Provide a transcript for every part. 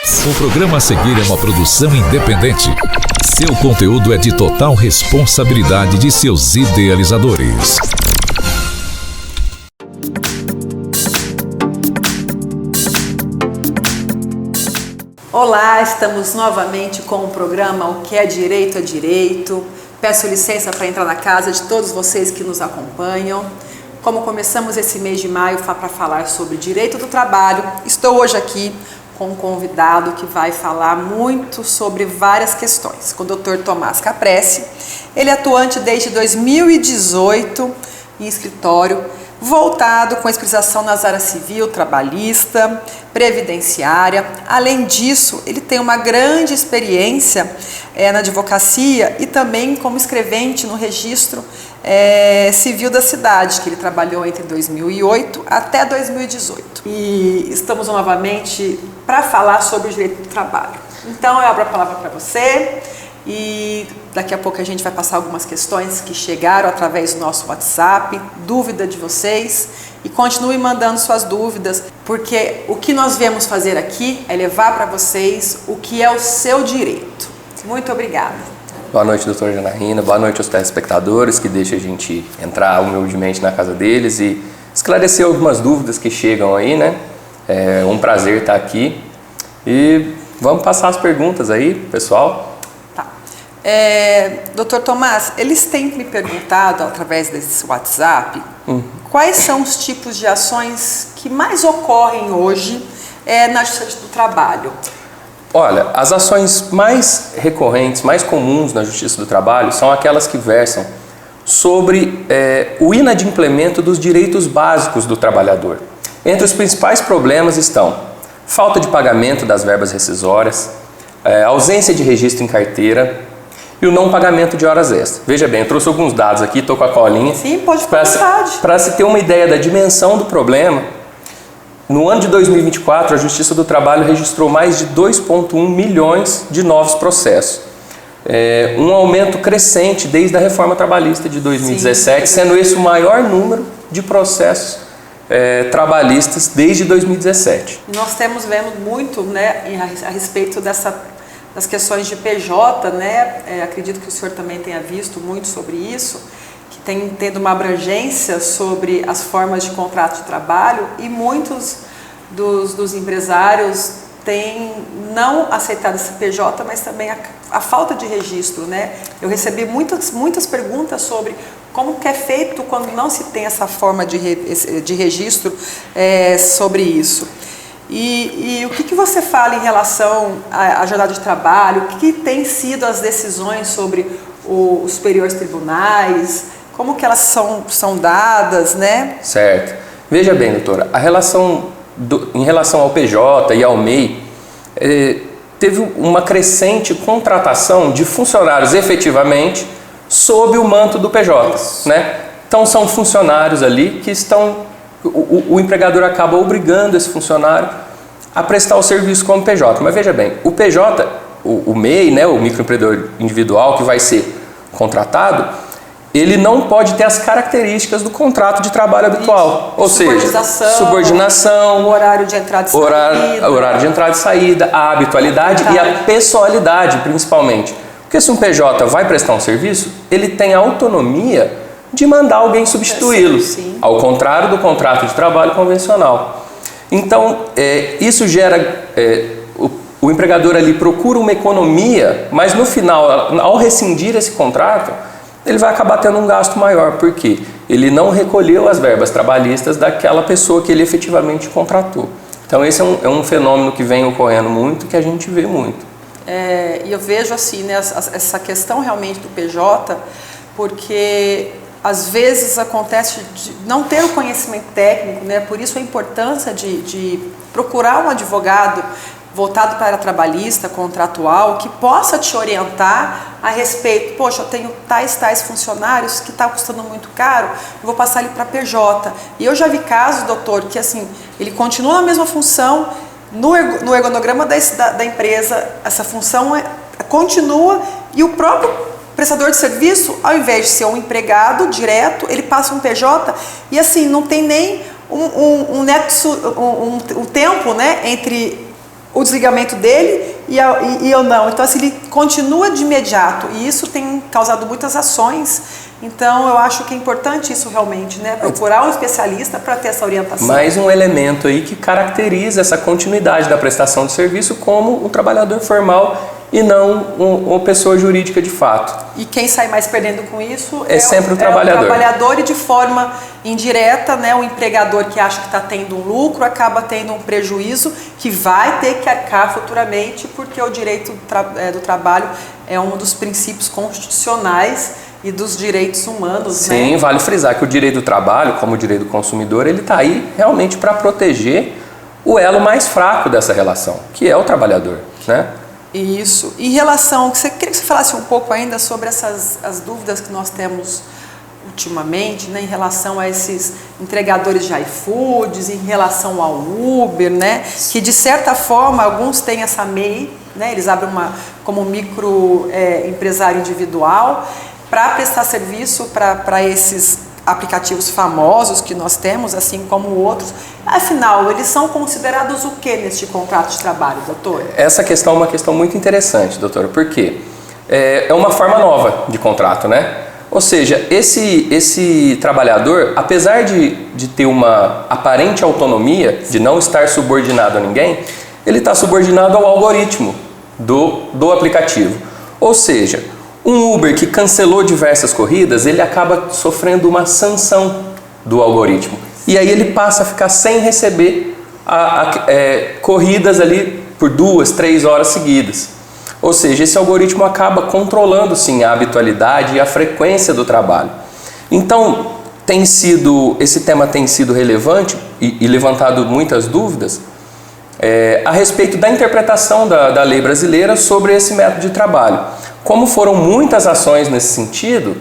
O programa a seguir é uma produção independente. Seu conteúdo é de total responsabilidade de seus idealizadores. Olá, estamos novamente com o programa O que é Direito é Direito. Peço licença para entrar na casa de todos vocês que nos acompanham. Como começamos esse mês de maio para falar sobre direito do trabalho, estou hoje aqui com um convidado que vai falar muito sobre várias questões, com o Dr. Tomás Caprese. Ele é atuante desde 2018 em escritório, voltado com especialização nas áreas civil, trabalhista, previdenciária. Além disso, ele tem uma grande experiência na advocacia e também como escrevente no registro civil da cidade, que ele trabalhou entre 2008 até 2018. E estamos novamente para falar sobre o direito do trabalho. Então, eu abro a palavra para você e daqui a pouco a gente vai passar algumas questões que chegaram através do nosso WhatsApp, dúvida de vocês, e continue mandando suas dúvidas, porque o que nós viemos fazer aqui é levar para vocês o que é o seu direito. Muito obrigada. Boa noite, doutora Janaína. Boa noite aos telespectadores que deixam a gente entrar humildemente na casa deles e esclarecer algumas dúvidas que chegam aí, né? É um prazer estar aqui e vamos passar as perguntas aí, pessoal. Tá. Doutor Tomás, eles têm me perguntado através desse WhatsApp quais são os tipos de ações que mais ocorrem hoje na Justiça do Trabalho. Olha, as ações mais recorrentes, mais comuns na Justiça do Trabalho são aquelas que versam sobre o inadimplemento dos direitos básicos do trabalhador. Entre os principais problemas estão falta de pagamento das verbas rescisórias, ausência de registro em carteira e o não pagamento de horas extras. Veja bem, eu trouxe alguns dados aqui, estou com a colinha. Sim, pode ficar à vontade. Para se ter uma ideia da dimensão do problema, no ano de 2024, a Justiça do Trabalho registrou mais de 2,1 milhões de novos processos. Um aumento crescente desde a reforma trabalhista de 2017, sim, sendo esse o maior número de processos trabalhistas desde 2017. Nós temos vendo muito, né, a respeito das questões de PJ, né? Acredito que o senhor também tenha visto muito sobre isso, que tem tendo uma abrangência sobre as formas de contrato de trabalho e muitos dos empresários têm não aceitado esse PJ, mas também a falta de registro, né? Eu recebi muitas perguntas sobre como que é feito quando não se tem essa forma de registro sobre isso. E o que você fala em relação à jornada de trabalho? O que tem sido as decisões sobre os superiores tribunais? Como que elas são dadas, né? Certo. Veja bem, doutora, em relação ao PJ e ao MEI, teve uma crescente contratação de funcionários efetivamente sob o manto do PJ, né? Então são funcionários ali que o empregador acaba obrigando esse funcionário a prestar o serviço como PJ. Mas veja bem, o PJ, o MEI, né, o microempreendedor individual que vai ser contratado, ele não pode ter as características do contrato de trabalho habitual. Ou seja, subordinação, horário de entrada e saída, horário de entrada e saída, a habitualidade e a pessoalidade, principalmente. Porque se um PJ vai prestar um serviço, ele tem a autonomia de mandar alguém substituí-lo, ao contrário do contrato de trabalho convencional. Então, isso gera... o empregador ali procura uma economia, mas no final, ao rescindir esse contrato, ele vai acabar tendo um gasto maior, porque ele não recolheu as verbas trabalhistas daquela pessoa que ele efetivamente contratou. Então, esse é um fenômeno que vem ocorrendo muito, que a gente vê muito. E eu vejo assim, né, essa questão realmente do PJ, porque às vezes acontece de não ter o conhecimento técnico, né? Por isso a importância de procurar um advogado voltado para a trabalhista, contratual, que possa te orientar a respeito, poxa, eu tenho tais funcionários que está custando muito caro, eu vou passar ele para PJ. E eu já vi casos, doutor, que assim, ele continua na mesma função, no ergonograma da empresa, essa função continua e o próprio prestador de serviço, ao invés de ser um empregado direto, ele passa um PJ e assim, não tem nem um nexo, um tempo, né, entre o desligamento dele e eu não. Então, assim, ele continua de imediato e isso tem causado muitas ações. Então, eu acho que é importante isso realmente, né? Procurar um especialista para ter essa orientação. Mais um elemento aí que caracteriza essa continuidade da prestação de serviço como um trabalhador formal e não uma pessoa jurídica de fato. E quem sai mais perdendo com isso é sempre o trabalhador. O trabalhador, e de forma indireta, né, o empregador que acha que está tendo um lucro acaba tendo um prejuízo que vai ter que arcar futuramente, porque o direito do trabalho é um dos princípios constitucionais e dos direitos humanos. Sim, né? Vale frisar que o direito do trabalho, como o direito do consumidor, ele está aí realmente para proteger o elo mais fraco dessa relação, que é o trabalhador, né? Isso. Em relação, queria que você falasse um pouco ainda sobre as dúvidas que nós temos ultimamente, né, em relação a esses entregadores de iFoods, em relação ao Uber, né, que de certa forma alguns têm essa MEI, né, eles abrem como micro empresário individual para prestar serviço para esses aplicativos famosos que nós temos, assim como outros. Afinal, eles são considerados o que neste contrato de trabalho, doutor? Essa questão é uma questão muito interessante, doutora, porque é uma forma nova de contrato, né? Ou seja, esse trabalhador, apesar de ter uma aparente autonomia, de não estar subordinado a ninguém, ele está subordinado ao algoritmo do aplicativo. Ou seja, um Uber que cancelou diversas corridas, ele acaba sofrendo uma sanção do algoritmo. E aí ele passa a ficar sem receber corridas ali por 2, 3 horas seguidas. Ou seja, esse algoritmo acaba controlando sim a habitualidade e a frequência do trabalho. Então, esse tema tem sido relevante e levantado muitas dúvidas a respeito da interpretação da lei brasileira sobre esse método de trabalho. Como foram muitas ações nesse sentido,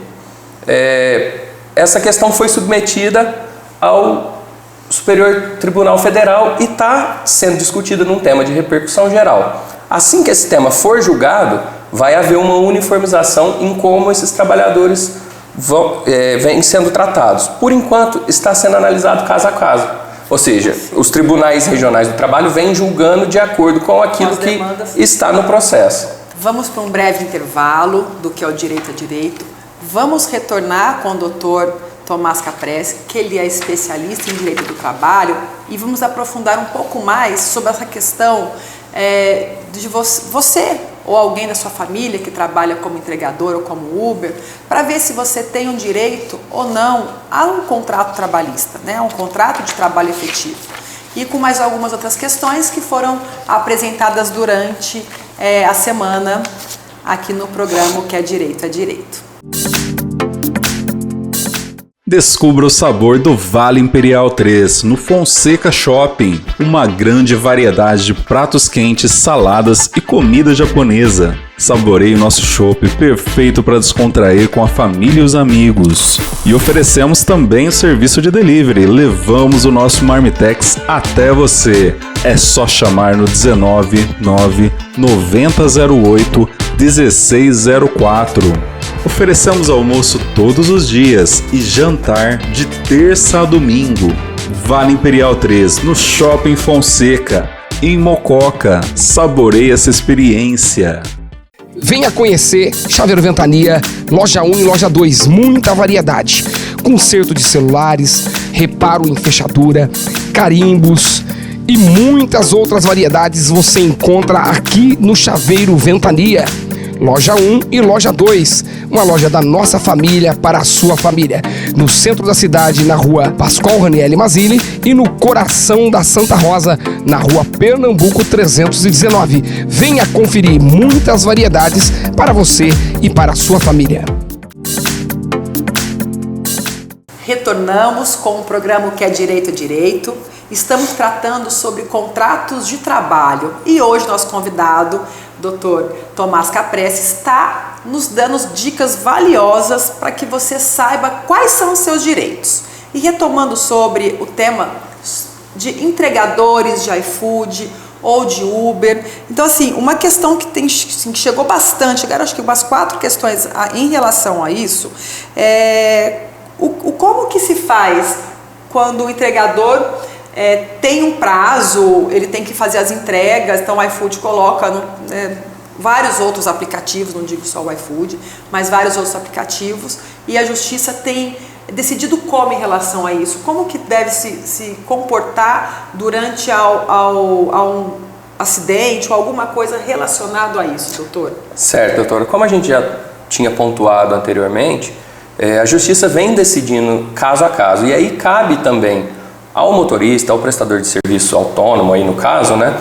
essa questão foi submetida ao Superior Tribunal Federal e está sendo discutida num tema de repercussão geral. Assim que esse tema for julgado, vai haver uma uniformização em como esses trabalhadores vêm sendo tratados. Por enquanto, está sendo analisado caso a caso. Ou seja, os tribunais regionais do trabalho vêm julgando de acordo com aquilo que está no processo. Vamos para um breve intervalo do que é o direito a direito. Vamos retornar com o doutor Tomás Caprese, que ele é especialista em direito do trabalho, e vamos aprofundar um pouco mais sobre essa questão de você ou alguém da sua família que trabalha como entregador ou como Uber, para ver se você tem um direito ou não a um contrato trabalhista, né, a um contrato de trabalho efetivo. E com mais algumas outras questões que foram apresentadas durante a semana aqui no programa O que é Direito é Direito. Descubra o sabor do Vale Imperial 3 no Fonseca Shopping. Uma grande variedade de pratos quentes, saladas e comida japonesa. Saboreie o nosso chopp perfeito para descontrair com a família e os amigos. E oferecemos também o serviço de delivery. Levamos o nosso Marmitex até você. É só chamar no 19 9 9008 1604. Oferecemos almoço todos os dias e jantar de terça a domingo. Vale Imperial 3 no Shopping Fonseca, em Mococa. Saboreie essa experiência. Venha conhecer Chaveiro Ventania, loja 1 e loja 2, muita variedade. Conserto de celulares, reparo em fechadura, carimbos e muitas outras variedades você encontra aqui no Chaveiro Ventania. Loja 1 e Loja 2, uma loja da nossa família para a sua família. No centro da cidade, na rua Pascoal Ranieri Mazzilli, e no coração da Santa Rosa, na rua Pernambuco 319. Venha conferir muitas variedades para você e para a sua família. Retornamos com o programa O que é Direito é Direito. Estamos tratando sobre contratos de trabalho e hoje nosso convidado, Dr. Tomás Caprese, está nos dando dicas valiosas para que você saiba quais são os seus direitos. E retomando sobre o tema de entregadores de iFood ou de Uber, então assim, uma questão que chegou bastante, chegaram acho que umas 4 questões em relação a isso, como que se faz quando o entregador tem um prazo, ele tem que fazer as entregas, então o iFood coloca vários outros aplicativos, não digo só o iFood, mas vários outros aplicativos, e a Justiça tem decidido como em relação a isso, como que deve se comportar durante um acidente ou alguma coisa relacionada a isso, doutor? Certo, doutora. Como a gente já tinha pontuado anteriormente, a Justiça vem decidindo caso a caso, e aí cabe também ao motorista, ao prestador de serviço autônomo, aí no caso, né,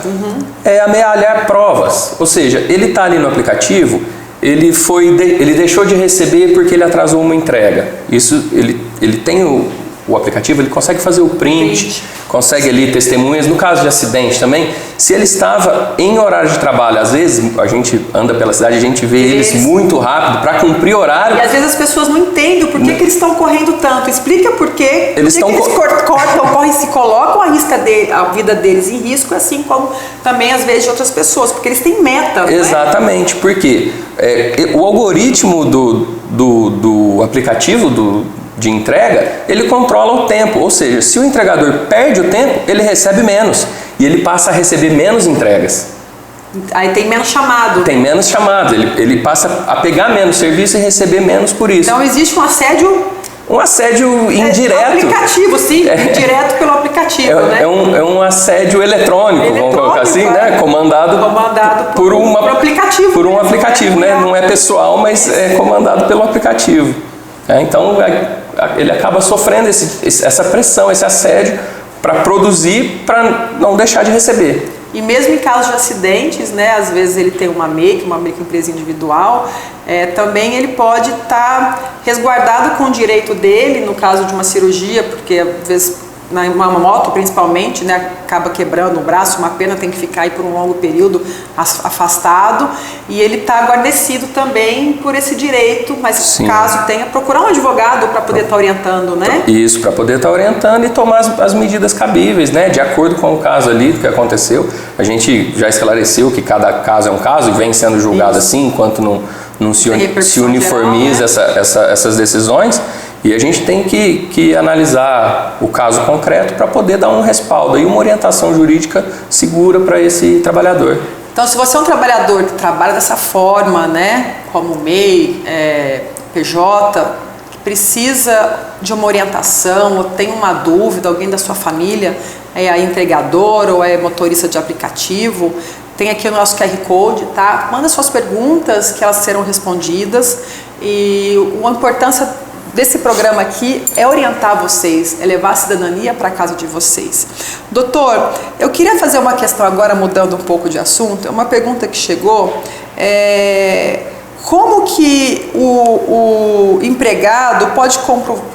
amealhar provas. Ou seja, ele está ali no aplicativo, ele deixou de receber porque ele atrasou uma entrega. Isso, ele tem o aplicativo, ele consegue fazer o print, consegue ali testemunhas. No caso de acidente também, se ele estava em horário de trabalho, às vezes a gente anda pela cidade, a gente vê eles muito rápido para cumprir horário. E às vezes as pessoas não entendem por que eles estão correndo tanto. Explica por quê. Eles correm, se colocam a vida deles em risco, assim como também às vezes de outras pessoas, porque eles têm meta. Exatamente, porque o algoritmo do aplicativo de entrega, ele controla o tempo, ou seja, se o entregador perde o tempo, ele recebe menos e ele passa a receber menos entregas. Aí tem menos chamado. Tem menos chamado, ele passa a pegar menos serviço e receber menos por isso. Então existe um assédio... Um assédio indireto. Aplicativo, sim, direto pelo aplicativo, né? É um assédio eletrônico, vamos colocar assim, né? Comandado por um aplicativo. Por um aplicativo, né? Não é pessoal, mas é comandado pelo aplicativo. Então, ele acaba sofrendo essa pressão, esse assédio para produzir, para não deixar de receber. E mesmo em casos de acidentes, né, às vezes ele tem uma microempresa individual, também ele pode estar resguardado com o direito dele, no caso de uma cirurgia, porque às vezes uma moto principalmente, né, acaba quebrando o braço, uma pena, tem que ficar aí por um longo período afastado, e ele está guarnecido também por esse direito, mas caso tenha, procurar um advogado para poder estar orientando, né? Isso, para poder estar orientando e tomar as medidas cabíveis, né, de acordo com o caso ali do que aconteceu. A gente já esclareceu que cada caso é um caso e vem sendo julgado assim, enquanto não se uniformiza geral, né? essas decisões. E a gente tem que analisar o caso concreto para poder dar um respaldo e uma orientação jurídica segura para esse trabalhador. Então, se você é um trabalhador que trabalha dessa forma, né, como MEI, PJ, que precisa de uma orientação ou tem uma dúvida, alguém da sua família é entregador ou é motorista de aplicativo, tem aqui o nosso QR Code, tá? Manda suas perguntas que elas serão respondidas, e a importância desse programa aqui é orientar vocês, é levar a cidadania para a casa de vocês. Doutor, eu queria fazer uma questão agora, mudando um pouco de assunto, é uma pergunta que chegou, como que o empregado pode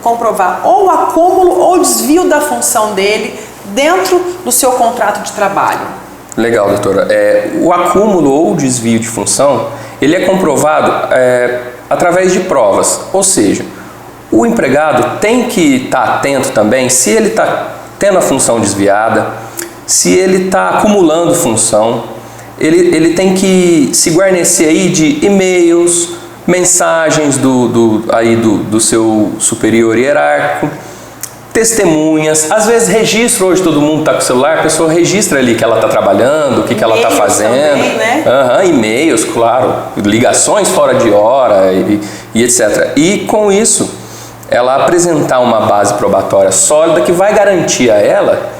comprovar ou o acúmulo ou o desvio da função dele dentro do seu contrato de trabalho? Legal, doutora. O acúmulo ou o desvio de função, ele é comprovado através de provas, ou seja, o empregado tem que estar atento também se ele está tendo a função desviada, se ele está acumulando função, ele tem que se guarnecer aí de e-mails, mensagens do seu superior hierárquico, testemunhas, às vezes registro, hoje todo mundo está com o celular, a pessoa registra ali que ela está trabalhando, o que ela está fazendo. Também, né? E-mails, claro, ligações fora de hora e etc. E com isso, ela apresentar uma base probatória sólida que vai garantir a ela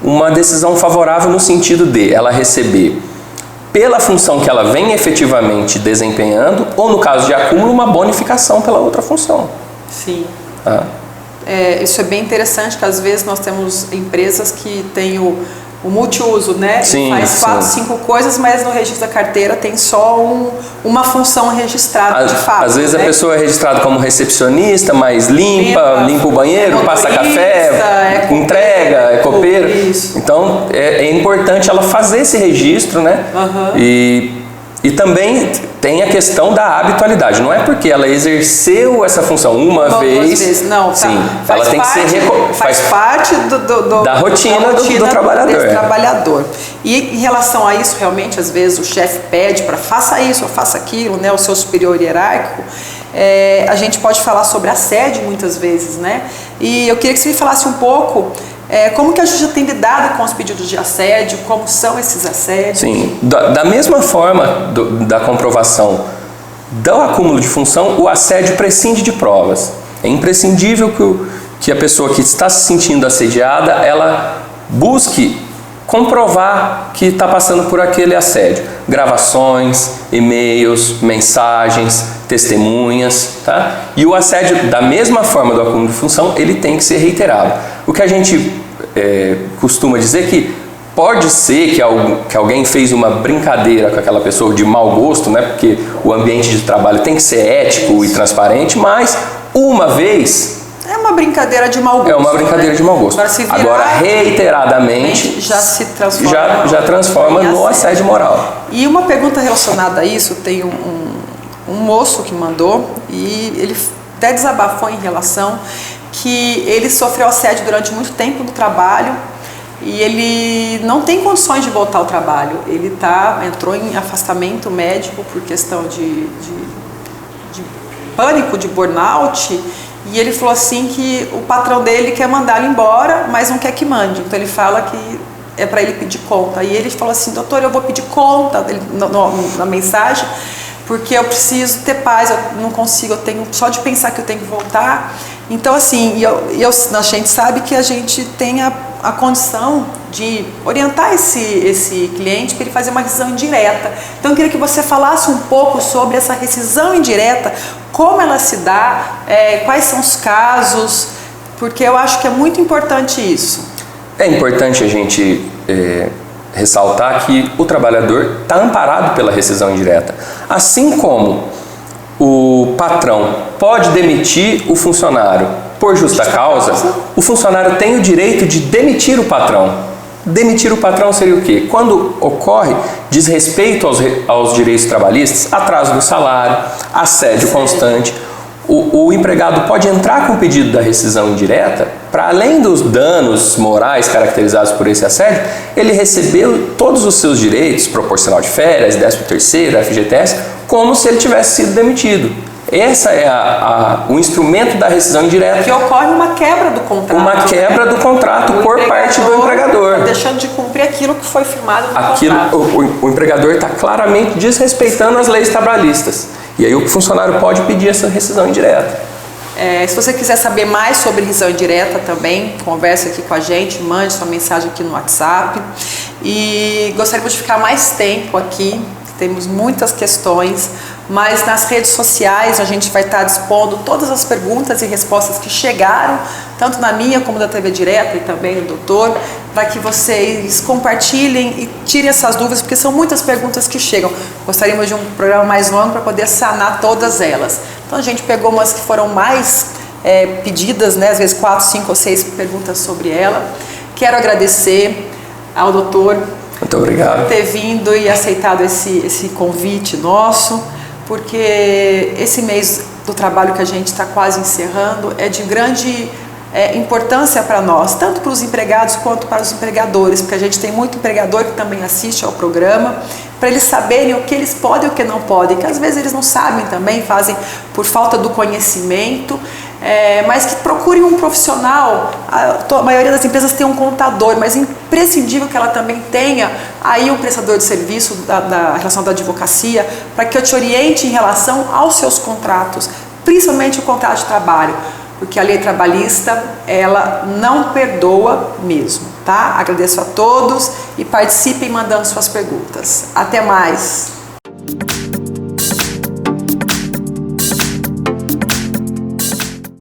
uma decisão favorável no sentido de ela receber, pela função que ela vem efetivamente desempenhando, ou no caso de acúmulo, uma bonificação pela outra função. Sim. Isso é bem interessante, que às vezes nós temos empresas que têm o multiuso, né? Sim, faz 4, 5 coisas, mas no registro da carteira tem só uma função registrada de fato. Às vezes, né, a pessoa é registrada como recepcionista, mas limpa o banheiro, passa café, entrega, é copeiro. Então é importante ela fazer esse registro, né? E também tem a questão da habitualidade. Não é porque ela exerceu essa função uma vez. Não, tá. Sim, ela tem que ser faz parte da rotina do trabalhador. Desse trabalhador. E em relação a isso, realmente, às vezes o chefe pede para faça isso ou faça aquilo, né? O seu superior hierárquico. A gente pode falar sobre assédio muitas vezes, né? E eu queria que você me falasse um pouco Como que a justiça tem lidado com os pedidos de assédio, como são esses assédios? Sim, da mesma forma da comprovação do acúmulo de função, o assédio prescinde de provas. É imprescindível que a pessoa que está se sentindo assediada, ela busque comprovar que está passando por aquele assédio. Gravações, e-mails, mensagens, testemunhas, tá? E o assédio, da mesma forma do acúmulo de função, ele tem que ser reiterado. O que a gente costuma dizer que pode ser que alguém fez uma brincadeira com aquela pessoa de mau gosto, né? Porque o ambiente de trabalho tem que ser ético e transparente, mas uma vez... É uma brincadeira de mau gosto. É uma brincadeira de mau gosto. Agora, reiteradamente, já se transforma, já transforma no assédio moral. E uma pergunta relacionada a isso, tem um moço que mandou, e ele até desabafou em relação que ele sofreu assédio durante muito tempo no trabalho e ele não tem condições de voltar ao trabalho. Ele entrou em afastamento médico por questão de pânico, de burnout. E ele falou assim que o patrão dele quer mandá-lo embora, mas não quer que mande. Então ele fala que é para ele pedir conta. E ele falou assim, doutor, eu vou pedir conta na mensagem, porque eu preciso ter paz, eu não consigo, eu tenho só de pensar que eu tenho que voltar. Então assim, a gente sabe que a gente tem a condição de orientar esse cliente para ele fazer uma rescisão indireta. Então eu queria que você falasse um pouco sobre essa rescisão indireta, como ela se dá, quais são os casos, porque eu acho que é muito importante isso. É importante a gente ressaltar que o trabalhador está amparado pela rescisão indireta. Assim como o patrão pode demitir o funcionário por justa causa, o funcionário tem o direito de demitir o patrão. Demitir o patrão seria o quê? Quando ocorre desrespeito aos direitos trabalhistas, atraso do salário, assédio constante, o empregado pode entrar com o pedido da rescisão indireta para, além dos danos morais caracterizados por esse assédio, ele recebeu todos os seus direitos, proporcional de férias, 13º, FGTS, como se ele tivesse sido demitido. Esse é o instrumento da rescisão indireta. Que ocorre uma quebra do contrato. Uma quebra do contrato por parte do empregador. Deixando de cumprir aquilo que foi firmado no contrato. O empregador está claramente desrespeitando as leis trabalhistas. E aí o funcionário pode pedir essa rescisão indireta. Se você quiser saber mais sobre rescisão indireta também, converse aqui com a gente, mande sua mensagem aqui no WhatsApp. E gostaríamos de ficar mais tempo aqui, temos muitas questões, mas nas redes sociais a gente vai estar dispondo todas as perguntas e respostas que chegaram, tanto na minha como da TV Direta e também do doutor, para que vocês compartilhem e tirem essas dúvidas, porque são muitas perguntas que chegam. Gostaríamos de um programa mais longo para poder sanar todas elas. Então a gente pegou umas que foram mais pedidas, né? Às vezes 4, 5 ou 6 perguntas sobre ela. Quero agradecer ao doutor muito obrigado por ter vindo e aceitado esse convite nosso, porque esse mês do trabalho que a gente está quase encerrando é de grande importância para nós, tanto para os empregados quanto para os empregadores, porque a gente tem muito empregador que também assiste ao programa, para eles saberem o que eles podem e o que não podem, que às vezes eles não sabem também, fazem por falta do conhecimento, mas que procurem um profissional. A maioria das empresas tem um contador, mas é imprescindível que ela também tenha aí um prestador de serviço da relação da advocacia, para que eu te oriente em relação aos seus contratos, principalmente o contrato de trabalho, porque a lei trabalhista, ela não perdoa mesmo, tá? Agradeço a todos e participem mandando suas perguntas. Até mais!